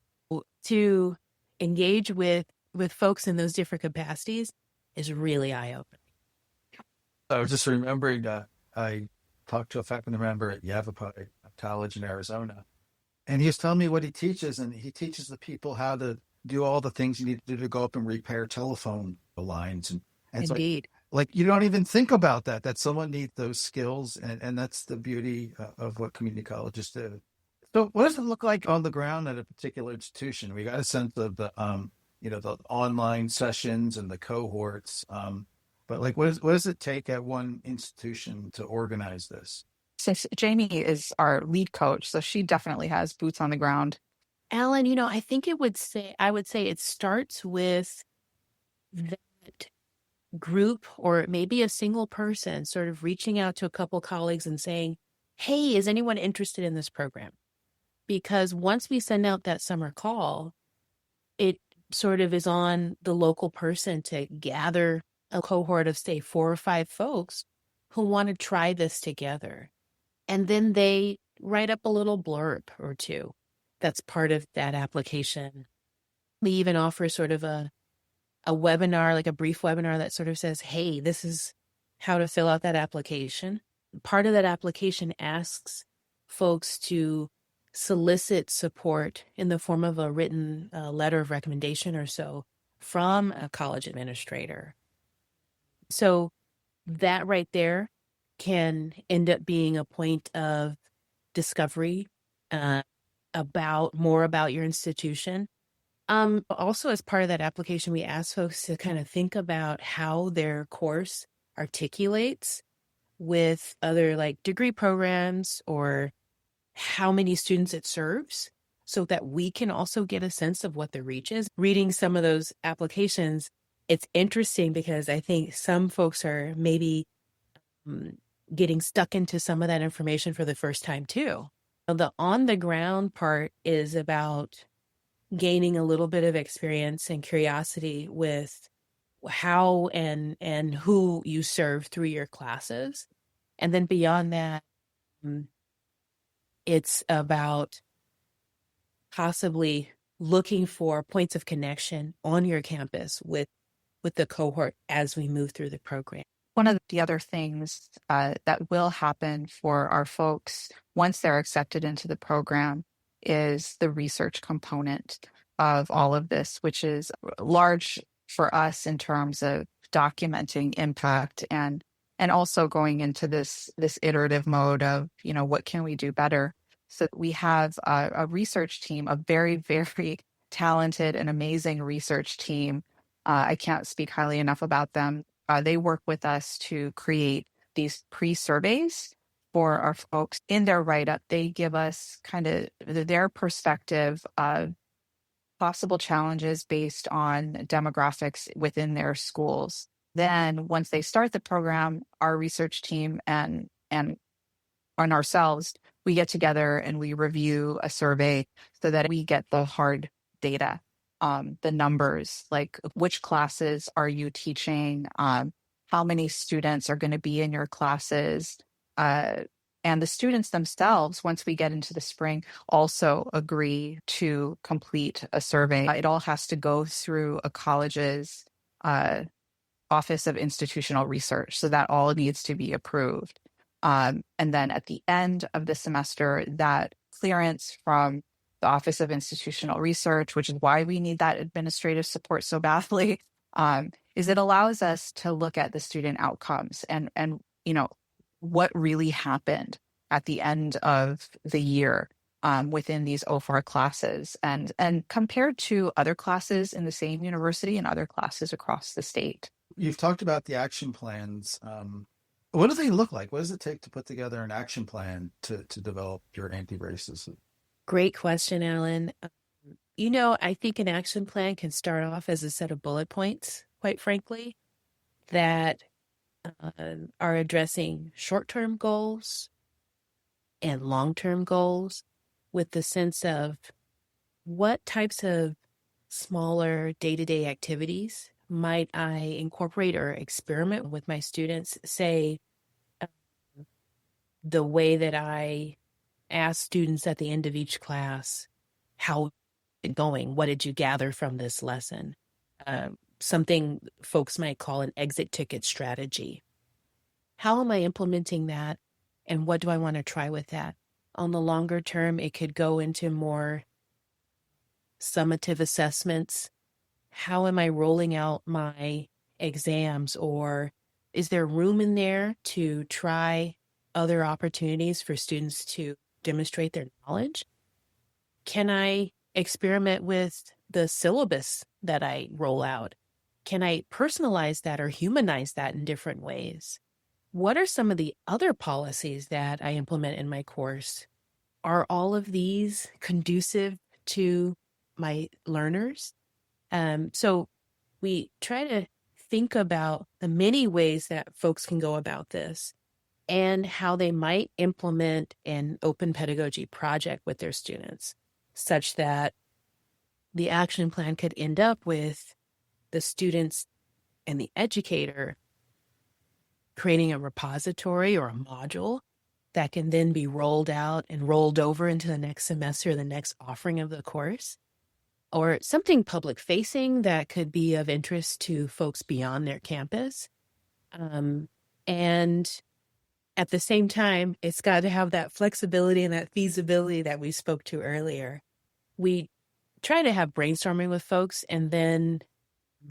To engage with folks in those different capacities is really eye-opening.
I was just remembering, I talked to a faculty member at Yavapai College in Arizona, and he was telling me what he teaches, and he teaches the people how to do all the things you need to do to go up and repair telephone lines. And
Indeed.
Like you don't even think about that someone needs those skills, and that's the beauty of what community colleges do. So what does it look like on the ground at a particular institution? We got a sense of the the online sessions and the cohorts, but like what does it take at one institution to organize this?
Since Jamie is our lead coach, so she definitely has boots on the ground.
Alan, I think I would say it starts with that group or maybe a single person sort of reaching out to a couple colleagues and saying, hey, is anyone interested in this program? Because once we send out that summer call, it sort of is on the local person to gather a cohort of, say, 4 or 5 folks who want to try this together. And then they write up a little blurb or two that's part of that application. We even offer sort of a webinar, like a brief webinar that sort of says, hey, this is how to fill out that application. Part of that application asks folks to solicit support in the form of a written letter of recommendation or so from a college administrator. So that right there can end up being a point of discovery about your institution. Also, as part of that application, we ask folks to kind of think about how their course articulates with other like degree programs or how many students it serves so that we can also get a sense of what the reach is. Reading some of those applications, it's interesting because I think some folks are maybe getting stuck into some of that information for the first time too. The on the ground part is about gaining a little bit of experience and curiosity with how and who you serve through your classes. And then beyond that, it's about possibly looking for points of connection on your campus with the cohort as we move through the program.
One of the other things that will happen for our folks once they're accepted into the program is the research component of all of this, which is large for us in terms of documenting impact and also going into this iterative mode of, what can we do better? So we have a research team, a very, very talented and amazing research team. I can't speak highly enough about them. They work with us to create these pre-surveys for our folks. In their write-up, they give us kind of their perspective of possible challenges based on demographics within their schools. Then once they start the program, our research team and ourselves, we get together and we review a survey so that we get the hard data, the numbers, like which classes are you teaching, how many students are going to be in your classes, and the students themselves, once we get into the spring, also agree to complete a survey. It all has to go through a college's Office of Institutional Research, so that all needs to be approved. And then at the end of the semester, that clearance from the Office of Institutional Research, which is why we need that administrative support so badly, is it allows us to look at the student outcomes and what really happened at the end of the year within these OFAR classes and compared to other classes in the same university and other classes across the state.
You've talked about the action plans. What do they look like? What does it take to put together an action plan to develop your anti-racism?
Great question, Alan. I think an action plan can start off as a set of bullet points, quite frankly, that are addressing short-term goals and long-term goals with the sense of what types of smaller day-to-day activities might I incorporate or experiment with my students, say, the way that I ask students at the end of each class, how it's going? What did you gather from this lesson? Something folks might call an exit ticket strategy. How am I implementing that? And what do I want to try with that? On the longer term, it could go into more summative assessments. How am I rolling out my exams? Or is there room in there to try other opportunities for students to demonstrate their knowledge? Can I experiment with the syllabus that I roll out? Can I personalize that or humanize that in different ways? What are some of the other policies that I implement in my course? Are all of these conducive to my learners? So we try to think about the many ways that folks can go about this and how they might implement an open pedagogy project with their students, such that the action plan could end up with the students and the educator creating a repository or a module that can then be rolled out and rolled over into the next semester, the next offering of the course, or something public facing that could be of interest to folks beyond their campus. And At the same time, it's got to have that flexibility and that feasibility that we spoke to earlier. We try to have brainstorming with folks and then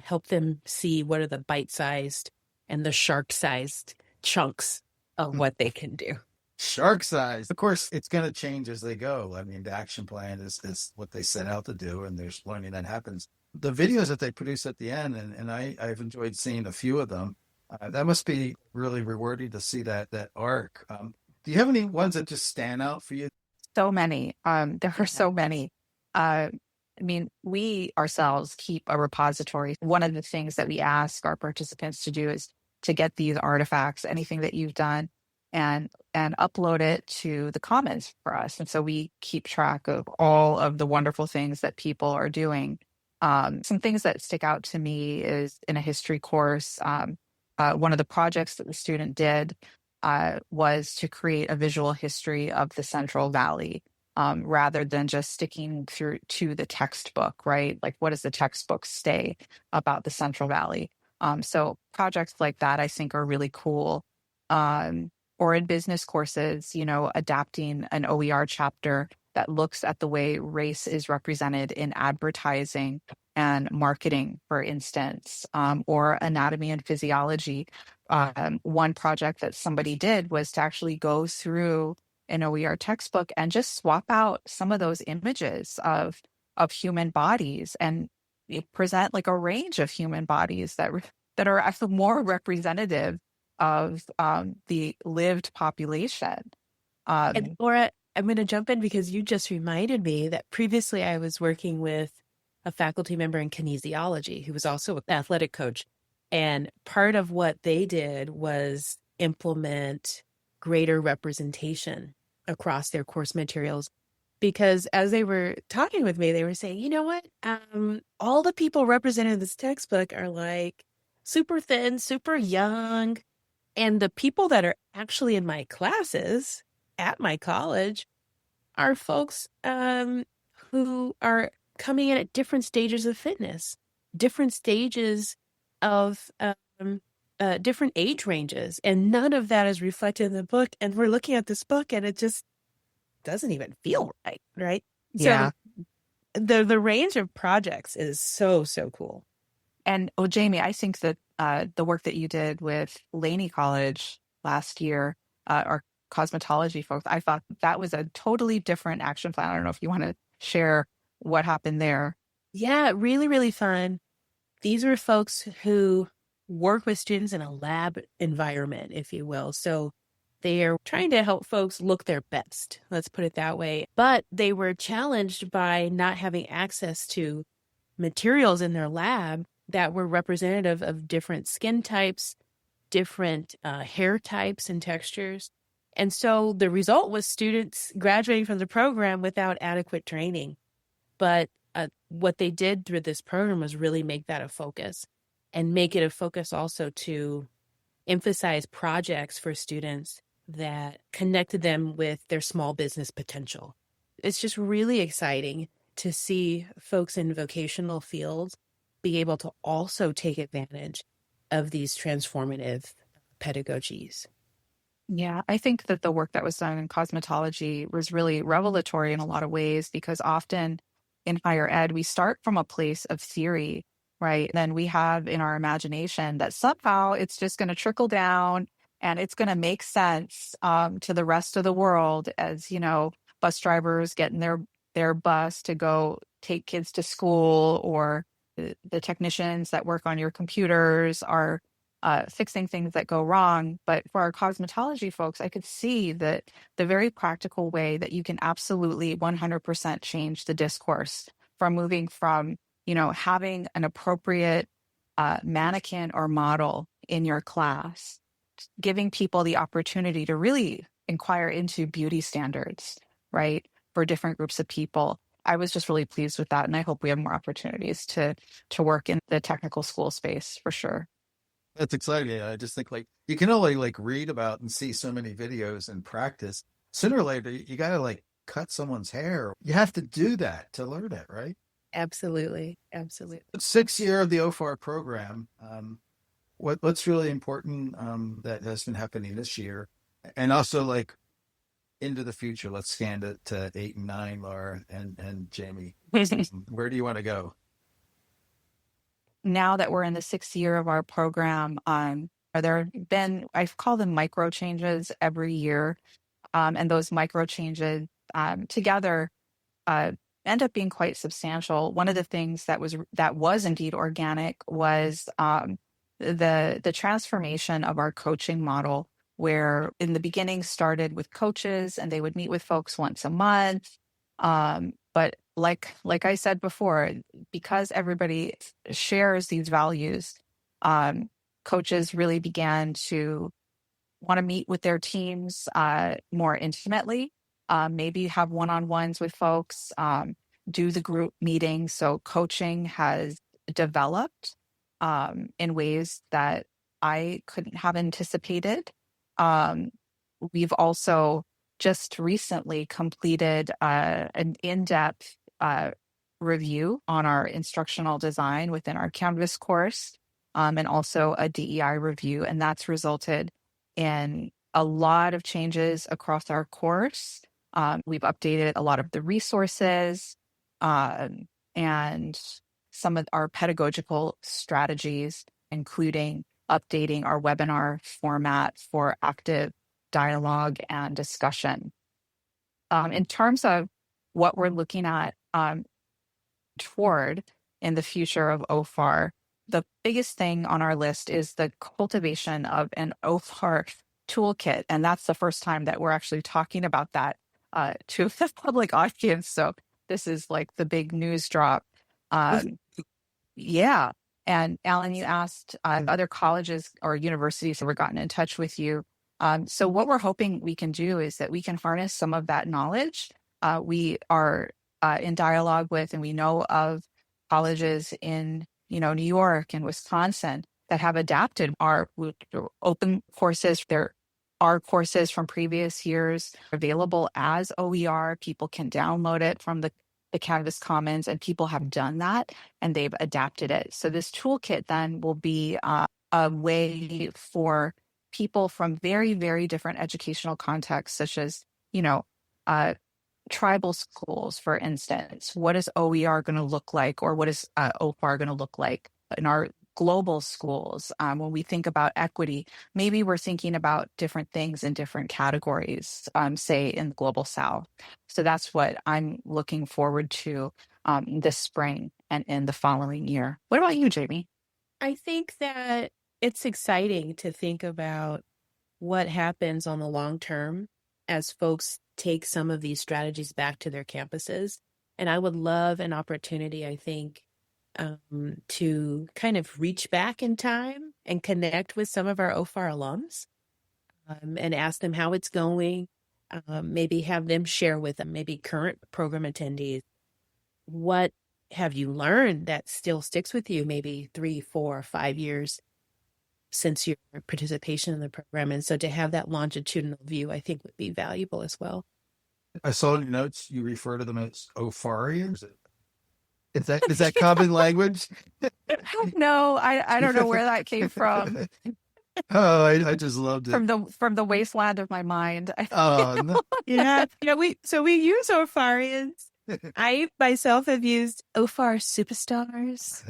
help them see what are the bite-sized and the shark-sized chunks of what they can do.
Shark size. Of course, it's going to change as they go. I mean, the action plan is what they set out to do, and there's learning that happens. The videos that they produce at the end, and I've enjoyed seeing a few of them. That must be really rewarding to see that arc. Do you have any ones that just stand out for you?
So many. There are so many. I mean, we ourselves keep a repository. One of the things that we ask our participants to do is to get these artifacts, anything that you've done, and upload it to the Commons for us. And so we keep track of all of the wonderful things that people are doing. Some things that stick out to me is in a history course, one of the projects that the student did was to create a visual history of the Central Valley, rather than just sticking through to the textbook, right? Like, what does the textbook say about the Central Valley? So projects like that, I think, are really cool. Or in business courses, adapting an OER chapter that looks at the way race is represented in advertising and marketing, for instance, or anatomy and physiology. One project that somebody did was to actually go through an OER textbook and just swap out some of those images of human bodies and present like a range of human bodies that are actually more representative of the lived population.
And Laura, I'm going to jump in because you just reminded me that previously I was working with a faculty member in kinesiology who was also an athletic coach. And part of what they did was implement greater representation across their course materials. Because as they were talking with me, they were saying, you know what? All the people represented in this textbook are like super thin, super young. And the people that are actually in my classes at my college are folks who are coming in at different stages of fitness, different stages of different age ranges. And none of that is reflected in the book. And we're looking at this book and it just doesn't even feel right, right?
Yeah.
So the range of projects is so, so cool.
And Jamie, I think that the work that you did with Laney College last year, our cosmetology folks, I thought that was a totally different action plan. I don't know if you want to share what happened there.
Yeah, really, really fun. These were folks who work with students in a lab environment, if you will. So they are trying to help folks look their best, let's put it that way. But they were challenged by not having access to materials in their lab that were representative of different skin types, different hair types and textures. And so the result was students graduating from the program without adequate training. But what they did through this program was really make that a focus and make it a focus also to emphasize projects for students that connected them with their small business potential. It's just really exciting to see folks in vocational fields be able to also take advantage of these transformative pedagogies.
Yeah, I think that the work that was done in cosmetology was really revelatory in a lot of ways, because often in higher ed, we start from a place of theory, right? Then we have in our imagination that somehow it's just going to trickle down and it's going to make sense to the rest of the world as, bus drivers getting their bus to go take kids to school, or the technicians that work on your computers are fixing things that go wrong. But for our cosmetology folks, I could see that the very practical way that you can absolutely 100% change the discourse from moving from, having an appropriate mannequin or model in your class, giving people the opportunity to really inquire into beauty standards, right, for different groups of people. I was just really pleased with that. And I hope we have more opportunities to work in the technical school space for sure.
That's exciting. I just think you can only read about and see so many videos and practice. Sooner or later, you got to cut someone's hair. You have to do that to learn it, right?
Absolutely. Absolutely.
6th year of the OFAR program. What's really important that has been happening this year? And also, like, into the future, let's scan to 8 and 9, Laura and Jamie. Where do you want to go?
Now that we're in the 6th year of our program, there have been, I call them micro changes every year. And those micro changes together end up being quite substantial. One of the things that was indeed organic was the transformation of our coaching model, where in the beginning started with coaches and they would meet with folks once a month. But like I said before, because everybody shares these values, coaches really began to want to meet with their teams more intimately, maybe have one-on-ones with folks, do the group meetings. So coaching has developed in ways that I couldn't have anticipated. We've also just recently completed an in-depth review on our instructional design within our Canvas course, and also a DEI review, and that's resulted in a lot of changes across our course. We've updated a lot of the resources and some of our pedagogical strategies, including updating our webinar format for active dialogue and discussion. In terms of what we're looking at toward in the future of OFAR, the biggest thing on our list is the cultivation of an OFAR toolkit. And that's the first time that we're actually talking about that to the public audience. So this is like the big news drop. Yeah. And Alan, you asked other colleges or universities that were gotten in touch with you. So what we're hoping we can do is that we can harness some of that knowledge. We are in dialogue with, and we know of colleges in New York and Wisconsin that have adapted our open courses. There are courses from previous years available as OER. People can download it from the Canvas Commons, and people have done that and they've adapted it. So this toolkit then will be a way for people from very, very different educational contexts, such as, tribal schools, for instance. What is OER going to look like, or what is OFAR going to look like in our global schools? When we think about equity, maybe we're thinking about different things in different categories, say in the global South. So that's what I'm looking forward to this spring and in the following year. What about you, Jamie?
I think that it's exciting to think about what happens on the long term as folks take some of these strategies back to their campuses. And I would love an opportunity, I think, to kind of reach back in time and connect with some of our OFAR alums and ask them how it's going, maybe have them share with them, maybe current program attendees, what have you learned that still sticks with you maybe 3, 4, 5 years since your participation in the program. And so to have that longitudinal view, I think would be valuable as well.
I saw in your notes, you refer to them as OFARians. Is that common language?
No, I don't know where that came from.
Oh, I just loved it.
From the wasteland of my mind.
Oh, no.
Yeah. We use OFARians. I myself have used OFAR superstars.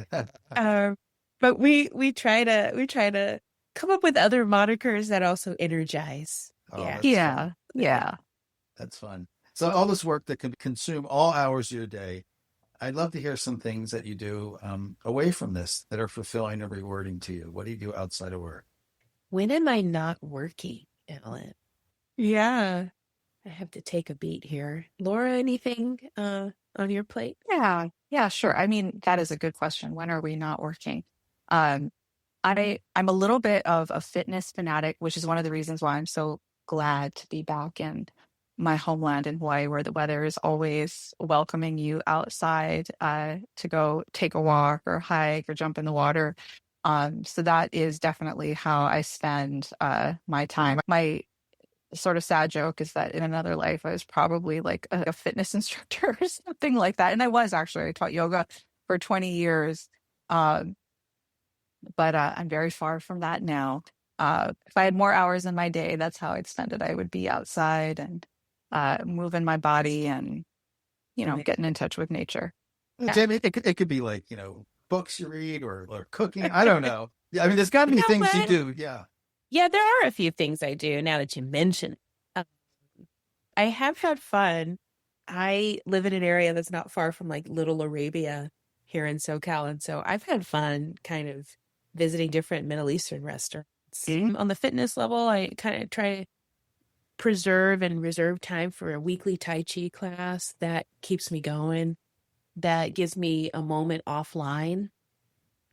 But we try to come up with other monikers that also energize.
Oh,
Yeah.
That's fun. So all this work that can consume all hours of your day, I'd love to hear some things that you do away from this that are fulfilling and rewarding to you. What do you do outside of work?
When am I not working, Alan? Yeah, I have to take a beat here. Laura, anything on your plate?
Yeah, sure. I mean, that is a good question. When are we not working? I'm a little bit of a fitness fanatic, which is one of the reasons why I'm so glad to be back in my homeland in Hawaii, where the weather is always welcoming you outside to go take a walk or hike or jump in the water. So that is definitely how I spend my time. My sort of sad joke is that in another life, I was probably like a fitness instructor or something like that. And I was actually, I taught yoga for 20 years. But I'm very far from that now. If I had more hours in my day, that's how I'd spend it. I would be outside and moving my body and, getting in touch with nature.
Yeah. Jamie, it could be like, books you read or cooking. I don't know. Yeah, I mean, there's got to be things you do. Yeah.
Yeah, there are a few things I do now that you mention it. I have had fun. I live in an area that's not far from like Little Arabia here in SoCal. And so I've had fun kind of visiting different Middle Eastern restaurants. On the fitness level, I kind of try to preserve and reserve time for a weekly Tai Chi class that keeps me going, that gives me a moment offline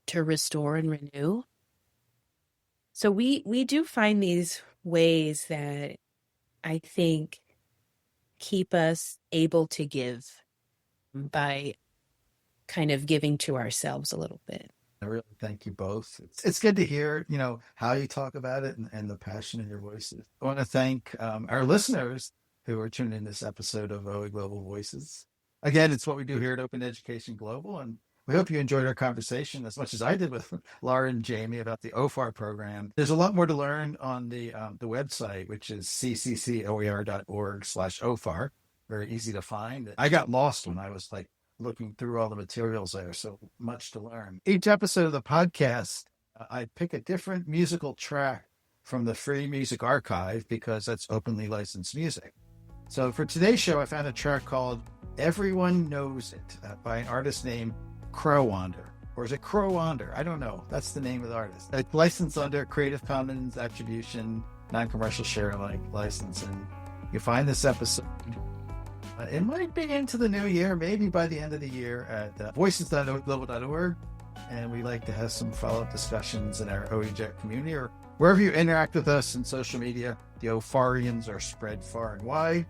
to restore and renew. So we do find these ways that I think keep us able to give by kind of giving to ourselves a little bit.
I really thank you both. It's good to hear, how you talk about it and the passion in your voices. I want to thank our listeners who are tuning in this episode of OEGlobal Voices. Again, it's what we do here at Open Education Global, and we hope you enjoyed our conversation as much as I did with Laura and Jamie about the OFAR program. There's a lot more to learn on the website, which is cccoer.org/OFAR. Very easy to find. I got lost when I was looking through all the materials there. So much to learn. Each episode of the podcast, I pick a different musical track from the Free Music Archive because that's openly licensed music. So for today's show, I found a track called Everyone Knows It by an artist named Crowander. Or is it Crowander? I don't know. That's the name of the artist. It's licensed under Creative Commons Attribution, Non-Commercial Share Alike license. And you find this episode. It might be into the new year, maybe by the end of the year at voices.oeglobal.org. And we like to have some follow-up discussions in our OEG community or wherever you interact with us in social media. The OFARians are spread far and wide.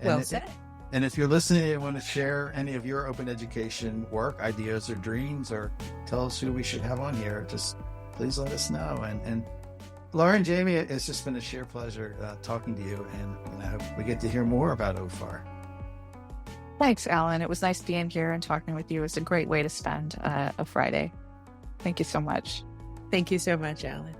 Well said.
And if you're listening and want to share any of your open education work, ideas, or dreams, or tell us who we should have on here, just please let us know. And Laura and Jamie, it's just been a sheer pleasure talking to you. And I hope we get to hear more about OFAR.
Thanks, Alan. It was nice being here and talking with you. It was a great way to spend a Friday. Thank you so much.
Thank you so much, Alan.